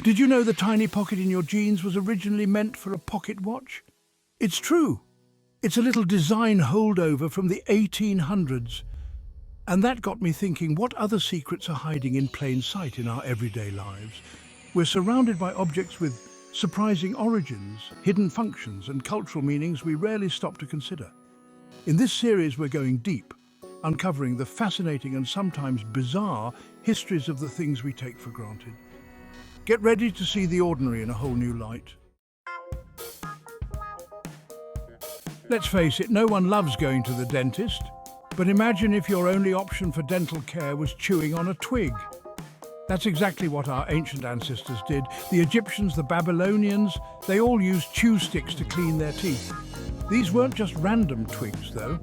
Did you know the tiny pocket in your jeans was originally meant for a pocket watch? It's true. It's a little design holdover from the 1800s. And that got me thinking, what other secrets are hiding in plain sight in our everyday lives? We're surrounded by objects with surprising origins, hidden functions, and cultural meanings we rarely stop to consider. In this series, we're going deep, uncovering the fascinating and sometimes bizarre histories of the things we take for granted. Get ready to see the ordinary in a whole new light. Let's face it, no one loves going to the dentist, but imagine if your only option for dental care was chewing on a twig. That's exactly what our ancient ancestors did. The Egyptians, the Babylonians, they all used chew sticks to clean their teeth. These weren't just random twigs, though.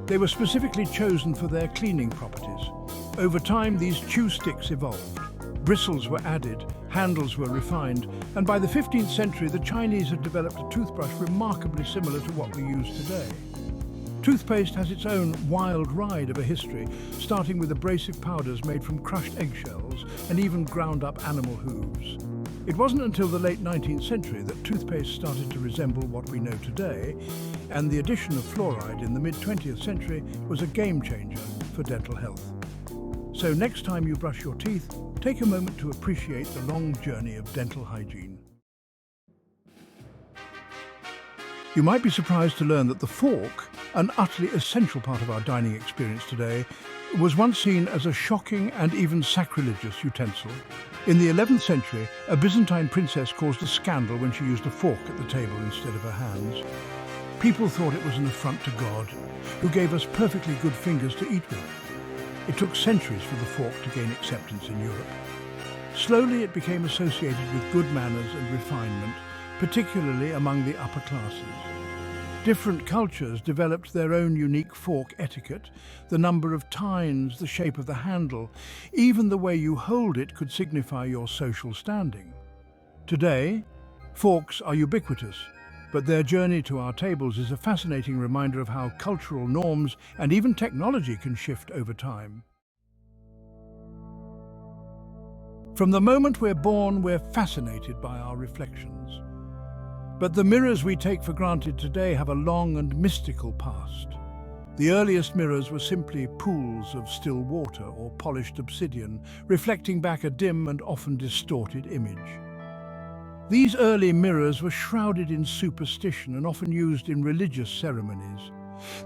They were specifically chosen for their cleaning properties. Over time, these chew sticks evolved. Bristles were added, handles were refined, and by the 15th century, the Chinese had developed a toothbrush remarkably similar to what we use today. Toothpaste has its own wild ride of a history, starting with abrasive powders made from crushed eggshells and even ground-up animal hooves. It wasn't until the late 19th century that toothpaste started to resemble what we know today, and the addition of fluoride in the mid-20th century was a game-changer for dental health. So next time you brush your teeth, take a moment to appreciate the long journey of dental hygiene. You might be surprised to learn that the fork, an utterly essential part of our dining experience today, was once seen as a shocking and even sacrilegious utensil. In the 11th century, a Byzantine princess caused a scandal when she used a fork at the table instead of her hands. People thought it was an affront to God, who gave us perfectly good fingers to eat with. It took centuries for the fork to gain acceptance in Europe. Slowly it became associated with good manners and refinement, particularly among the upper classes. Different cultures developed their own unique fork etiquette. The number of tines, the shape of the handle, even the way you hold it could signify your social standing. Today, forks are ubiquitous, but their journey to our tables is a fascinating reminder of how cultural norms and even technology can shift over time. From the moment we're born, we're fascinated by our reflections. But the mirrors we take for granted today have a long and mystical past. The earliest mirrors were simply pools of still water or polished obsidian, reflecting back a dim and often distorted image. These early mirrors were shrouded in superstition and often used in religious ceremonies.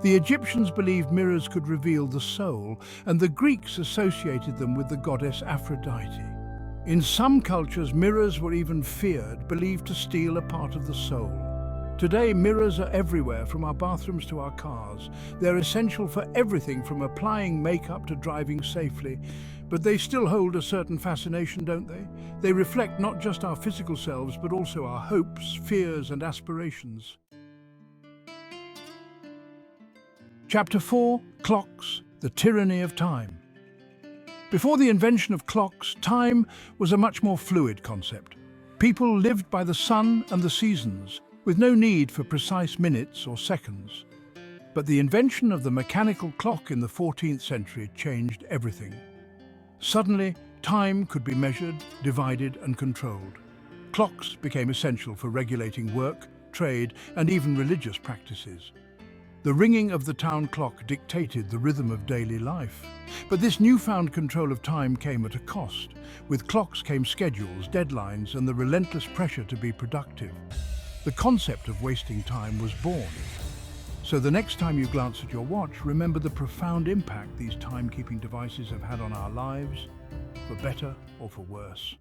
The Egyptians believed mirrors could reveal the soul, and the Greeks associated them with the goddess Aphrodite. In some cultures, mirrors were even feared, believed to steal a part of the soul. Today, mirrors are everywhere, from our bathrooms to our cars. They're essential for everything from applying makeup to driving safely. But they still hold a certain fascination, don't they? They reflect not just our physical selves, but also our hopes, fears, and aspirations. Chapter 4, Clocks, the Tyranny of Time. Before the invention of clocks, time was a much more fluid concept. People lived by the sun and the seasons, with no need for precise minutes or seconds. But the invention of the mechanical clock in the 14th century changed everything. Suddenly, time could be measured, divided, and controlled. Clocks became essential for regulating work, trade, and even religious practices. The ringing of the town clock dictated the rhythm of daily life. But this newfound control of time came at a cost. With clocks came schedules, deadlines, and the relentless pressure to be productive. The concept of wasting time was born. So the next time you glance at your watch, remember the profound impact these time-keeping devices have had on our lives, for better or for worse.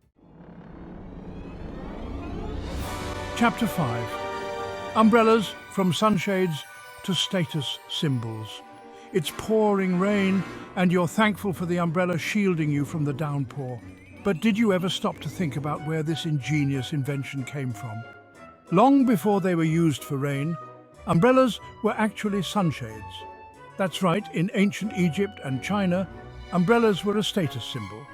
Chapter 5. Umbrellas, from sunshades to status symbols. It's pouring rain, and you're thankful for the umbrella shielding you from the downpour. But did you ever stop to think about where this ingenious invention came from? Long before they were used for rain, umbrellas were actually sunshades. That's right, in ancient Egypt and China, umbrellas were a status symbol,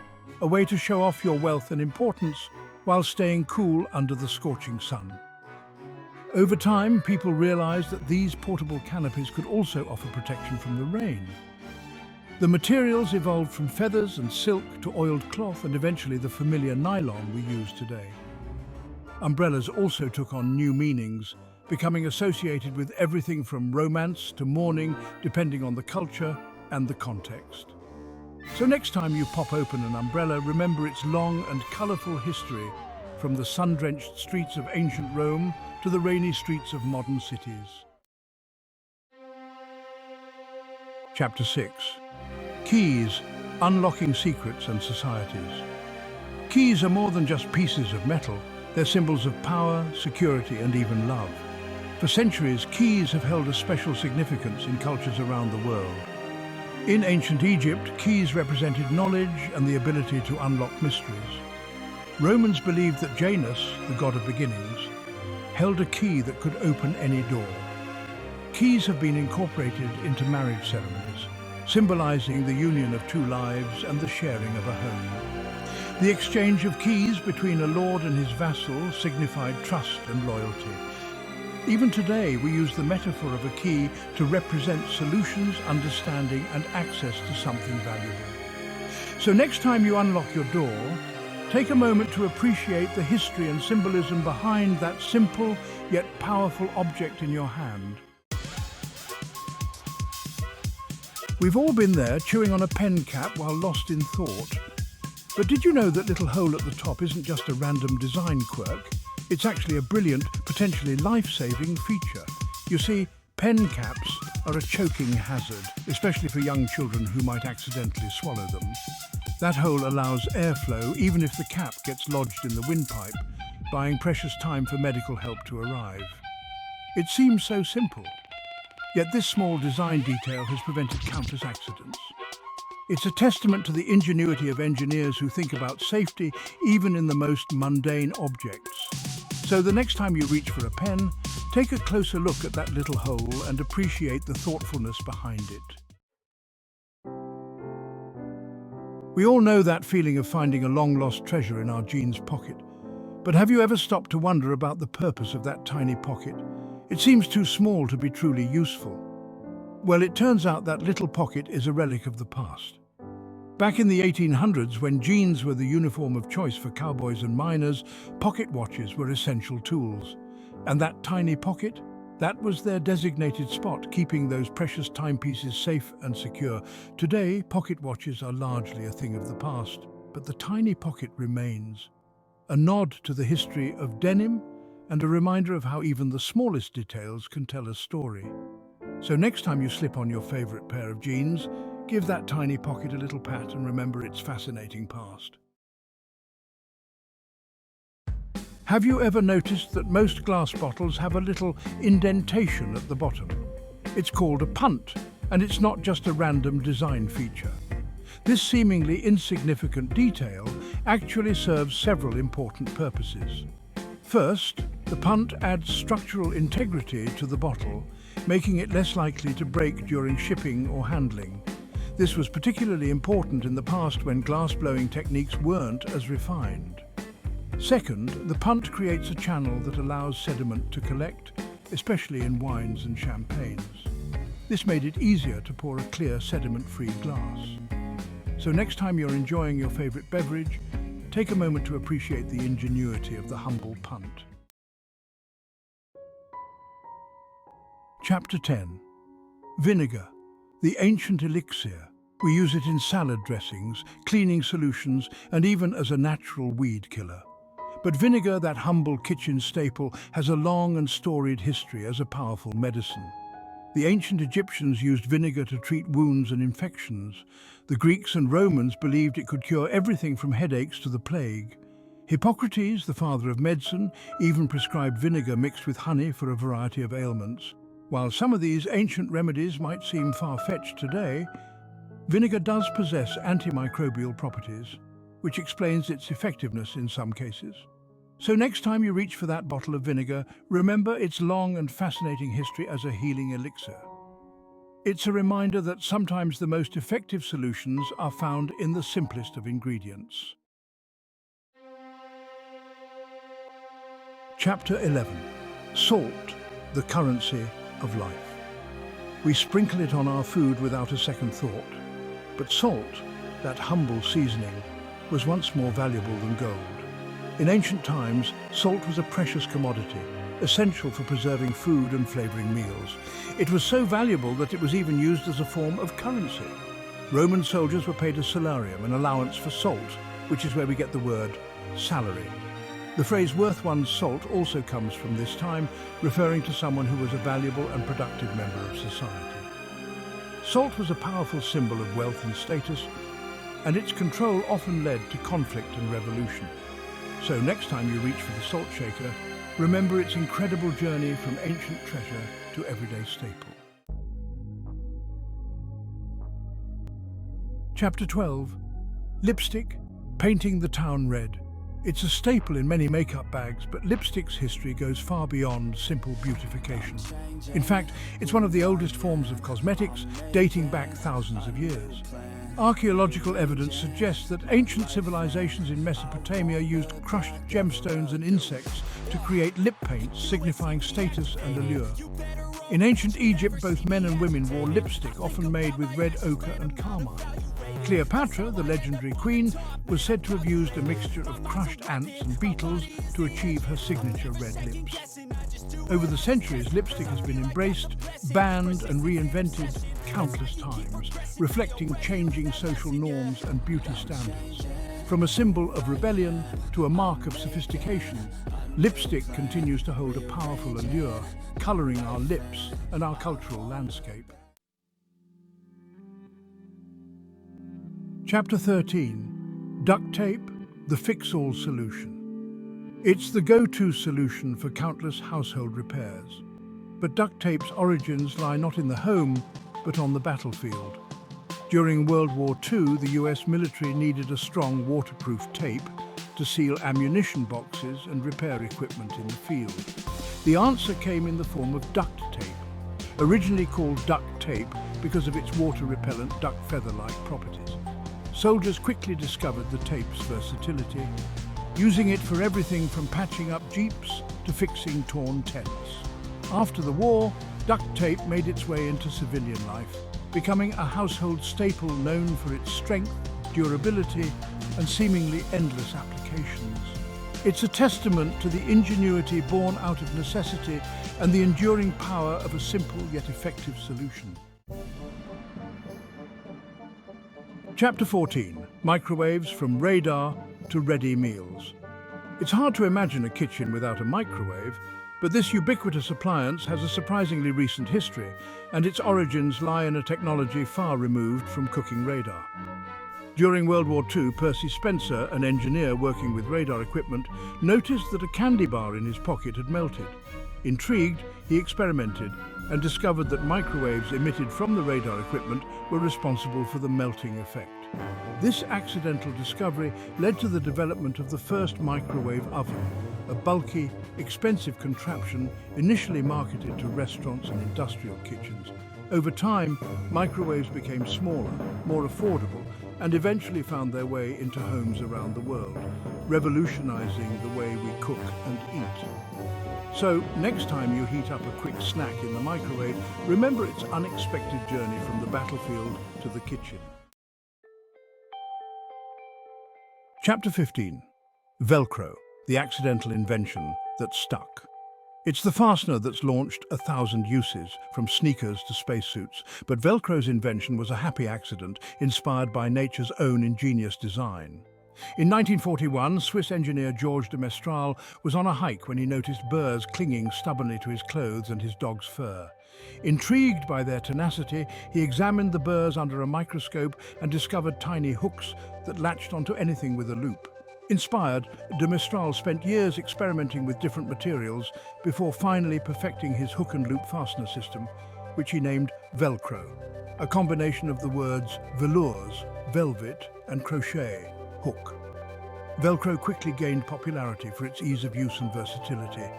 a way to show off your wealth and importance while staying cool under the scorching sun. Over time, people realized that these portable canopies could also offer protection from the rain. The materials evolved from feathers and silk to oiled cloth and eventually the familiar nylon we use today. Umbrellas also took on new meanings, becoming associated with everything from romance to mourning, depending on the culture and the context. So next time you pop open an umbrella, remember its long and colourful history, from the sun-drenched streets of ancient Rome to the rainy streets of modern cities. Chapter 6. Keys, Unlocking Secrets and Societies. Keys are more than just pieces of metal. They're symbols of power, security, and even love. For centuries, keys have held a special significance in cultures around the world. In ancient Egypt, keys represented knowledge and the ability to unlock mysteries. Romans believed that Janus, the god of beginnings, held a key that could open any door. Keys have been incorporated into marriage ceremonies, symbolizing the union of two lives and the sharing of a home. The exchange of keys between a lord and his vassal signified trust and loyalty. Even today, we use the metaphor of a key to represent solutions, understanding, and access to something valuable. So next time you unlock your door, take a moment to appreciate the history and symbolism behind that simple yet powerful object in your hand. We've all been there, chewing on a pen cap while lost in thought. But did you know that little hole at the top isn't just a random design quirk? It's actually a brilliant, potentially life-saving feature. You see, pen caps are a choking hazard, especially for young children who might accidentally swallow them. That hole allows airflow even if the cap gets lodged in the windpipe, buying precious time for medical help to arrive. It seems so simple, yet this small design detail has prevented countless accidents. It's a testament to the ingenuity of engineers who think about safety even in the most mundane objects. So the next time you reach for a pen, take a closer look at that little hole and appreciate the thoughtfulness behind it. We all know that feeling of finding a long-lost treasure in our jeans pocket. But have you ever stopped to wonder about the purpose of that tiny pocket? It seems too small to be truly useful. Well, it turns out that little pocket is a relic of the past. Back in the 1800s, when jeans were the uniform of choice for cowboys and miners, pocket watches were essential tools. And that tiny pocket? That was their designated spot, keeping those precious timepieces safe and secure. Today, pocket watches are largely a thing of the past, but the tiny pocket remains. A nod to the history of denim and a reminder of how even the smallest details can tell a story. So next time you slip on your favorite pair of jeans, give that tiny pocket a little pat and remember its fascinating past. Have you ever noticed that most glass bottles have a little indentation at the bottom? It's called a punt, and it's not just a random design feature. This seemingly insignificant detail actually serves several important purposes. First, the punt adds structural integrity to the bottle, making it less likely to break during shipping or handling. This was particularly important in the past when glass-blowing techniques weren't as refined. Second, the punt creates a channel that allows sediment to collect, especially in wines and champagnes. This made it easier to pour a clear, sediment-free glass. So next time you're enjoying your favorite beverage, take a moment to appreciate the ingenuity of the humble punt. Chapter 10. Vinegar, the ancient elixir. We use it in salad dressings, cleaning solutions, and even as a natural weed killer. But vinegar, that humble kitchen staple, has a long and storied history as a powerful medicine. The ancient Egyptians used vinegar to treat wounds and infections. The Greeks and Romans believed it could cure everything from headaches to the plague. Hippocrates, the father of medicine, even prescribed vinegar mixed with honey for a variety of ailments. While some of these ancient remedies might seem far-fetched today, vinegar does possess antimicrobial properties, which explains its effectiveness in some cases. So next time you reach for that bottle of vinegar, remember its long and fascinating history as a healing elixir. It's a reminder that sometimes the most effective solutions are found in the simplest of ingredients. Chapter 11. Salt, the currency of life. We sprinkle it on our food without a second thought. But salt, that humble seasoning, was once more valuable than gold. In ancient times, salt was a precious commodity, essential for preserving food and flavouring meals. It was so valuable that it was even used as a form of currency. Roman soldiers were paid a salarium, an allowance for salt, which is where we get the word salary. The phrase worth one's salt also comes from this time, referring to someone who was a valuable and productive member of society. Salt was a powerful symbol of wealth and status, and its control often led to conflict and revolution. So next time you reach for the salt shaker, remember its incredible journey from ancient treasure to everyday staple. Chapter 12. Lipstick, painting the town red. It's a staple in many makeup bags, but lipstick's history goes far beyond simple beautification. In fact, it's one of the oldest forms of cosmetics, dating back thousands of years. Archaeological evidence suggests that ancient civilizations in Mesopotamia used crushed gemstones and insects to create lip paints, signifying status and allure. In ancient Egypt, both men and women wore lipstick, often made with red ochre and carmine. Cleopatra, the legendary queen, was said to have used a mixture of crushed ants and beetles to achieve her signature red lips. Over the centuries, lipstick has been embraced, banned and reinvented countless times, reflecting changing social norms and beauty standards. From a symbol of rebellion to a mark of sophistication, lipstick continues to hold a powerful allure, colouring our lips and our cultural landscape. Chapter 13. Duct tape, the fix-all solution. It's the go-to solution for countless household repairs. But duct tape's origins lie not in the home, but on the battlefield. During World War II, the US military needed a strong waterproof tape to seal ammunition boxes and repair equipment in the field. The answer came in the form of duct tape, originally called duct tape because of its water-repellent duck feather-like properties. Soldiers quickly discovered the tape's versatility, using it for everything from patching up jeeps to fixing torn tents. After the war, duct tape made its way into civilian life, becoming a household staple known for its strength, durability, and seemingly endless applications. It's a testament to the ingenuity born out of necessity and the enduring power of a simple yet effective solution. Chapter 14. Microwaves from radar to ready meals. It's hard to imagine a kitchen without a microwave, but this ubiquitous appliance has a surprisingly recent history, and its origins lie in a technology far removed from cooking radar. During World War II, Percy Spencer, an engineer working with radar equipment, noticed that a candy bar in his pocket had melted. Intrigued, he experimented and discovered that microwaves emitted from the radar equipment were responsible for the melting effect. This accidental discovery led to the development of the first microwave oven, a bulky, expensive contraption initially marketed to restaurants and industrial kitchens. Over time, microwaves became smaller, more affordable, and eventually found their way into homes around the world, revolutionizing the way we cook and eat. So, next time you heat up a quick snack in the microwave, remember its unexpected journey from the battlefield to the kitchen. Chapter 15. Velcro, the accidental invention that stuck. It's the fastener that's launched 1,000 uses, from sneakers to spacesuits, but Velcro's invention was a happy accident inspired by nature's own ingenious design. In 1941, Swiss engineer Georges de Mestral was on a hike when he noticed burrs clinging stubbornly to his clothes and his dog's fur. Intrigued by their tenacity, he examined the burrs under a microscope and discovered tiny hooks that latched onto anything with a loop. Inspired, de Mestral spent years experimenting with different materials before finally perfecting his hook and loop fastener system, which he named Velcro, a combination of the words velours, velvet, and crochet, hook. Velcro quickly gained popularity for its ease of use and versatility,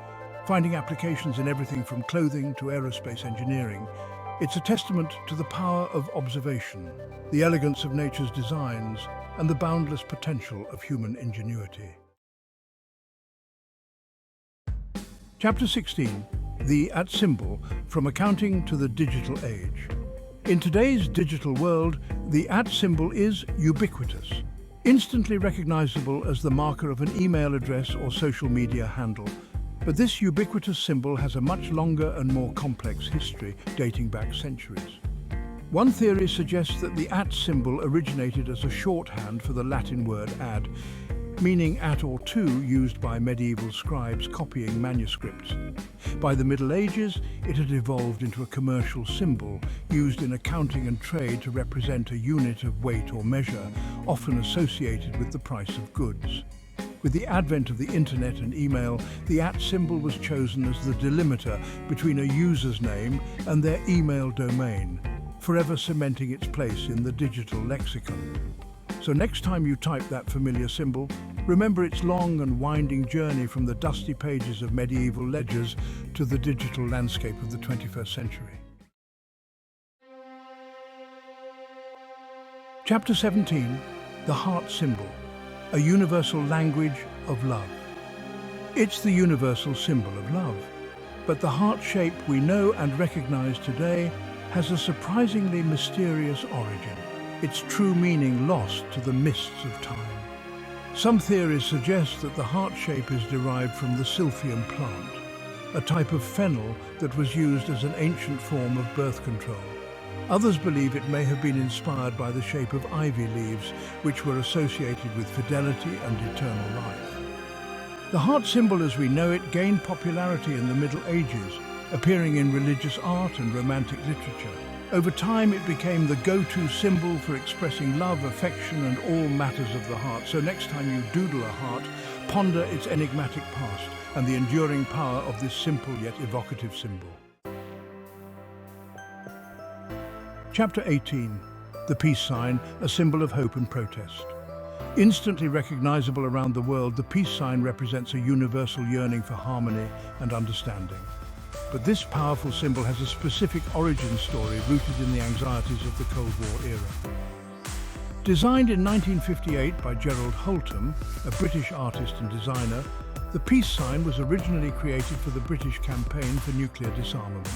finding applications in everything from clothing to aerospace engineering. It's a testament to the power of observation, the elegance of nature's designs, and the boundless potential of human ingenuity. Chapter 16. The @symbol, from accounting to the digital age. In today's digital world, the @symbol is ubiquitous. Instantly recognizable as the marker of an email address or social media handle. But this ubiquitous symbol has a much longer and more complex history, dating back centuries. One theory suggests that the @ symbol originated as a shorthand for the Latin word ad, meaning at or to, used by medieval scribes copying manuscripts. By the Middle Ages, it had evolved into a commercial symbol used in accounting and trade to represent a unit of weight or measure, often associated with the price of goods. With the advent of the internet and email, the @ symbol was chosen as the delimiter between a user's name and their email domain, forever cementing its place in the digital lexicon. So next time you type that familiar symbol, remember its long and winding journey from the dusty pages of medieval ledgers to the digital landscape of the 21st century. Chapter 17, The Heart Symbol, a universal language of love. It's the universal symbol of love, but the heart shape we know and recognize today has a surprisingly mysterious origin, its true meaning lost to the mists of time. Some theories suggest that the heart shape is derived from the silphium plant, a type of fennel that was used as an ancient form of birth control. Others believe it may have been inspired by the shape of ivy leaves, which were associated with fidelity and eternal life. The heart symbol as we know it gained popularity in the Middle Ages, appearing in religious art and romantic literature. Over time, it became the go-to symbol for expressing love, affection, and all matters of the heart. So next time you doodle a heart, ponder its enigmatic past and the enduring power of this simple yet evocative symbol. Chapter 18, The Peace Sign, a symbol of hope and protest. Instantly recognizable around the world, the peace sign represents a universal yearning for harmony and understanding. But this powerful symbol has a specific origin story rooted in the anxieties of the Cold War era. Designed in 1958 by Gerald Holtom, a British artist and designer, the peace sign was originally created for the British campaign for nuclear disarmament.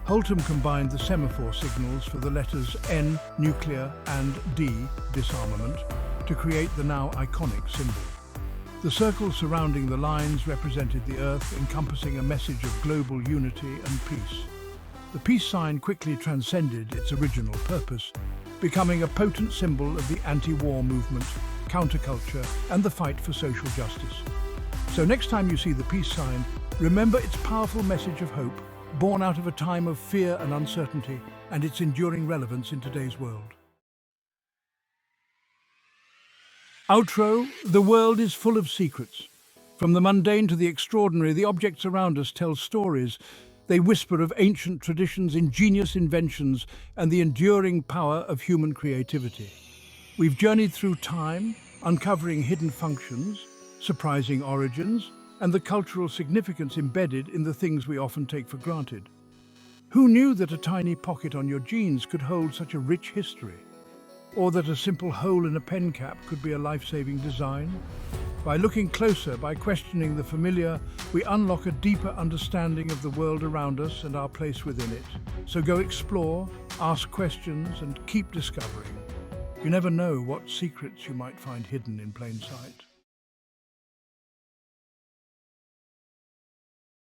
Holtom combined the semaphore signals for the letters N, nuclear, and D, disarmament, to create the now iconic symbol. The circles surrounding the lines represented the Earth, encompassing a message of global unity and peace. The peace sign quickly transcended its original purpose, becoming a potent symbol of the anti-war movement, counterculture, and the fight for social justice. So next time you see the peace sign, remember its powerful message of hope, born out of a time of fear and uncertainty, and its enduring relevance in today's world. Outro, the world is full of secrets. From the mundane to the extraordinary, the objects around us tell stories. They whisper of ancient traditions, ingenious inventions, and the enduring power of human creativity. We've journeyed through time, uncovering hidden functions, surprising origins, and the cultural significance embedded in the things we often take for granted. Who knew that a tiny pocket on your jeans could hold such a rich history? Or that a simple hole in a pen cap could be a life-saving design? By looking closer, by questioning the familiar, we unlock a deeper understanding of the world around us and our place within it. So go explore, ask questions, and keep discovering. You never know what secrets you might find hidden in plain sight.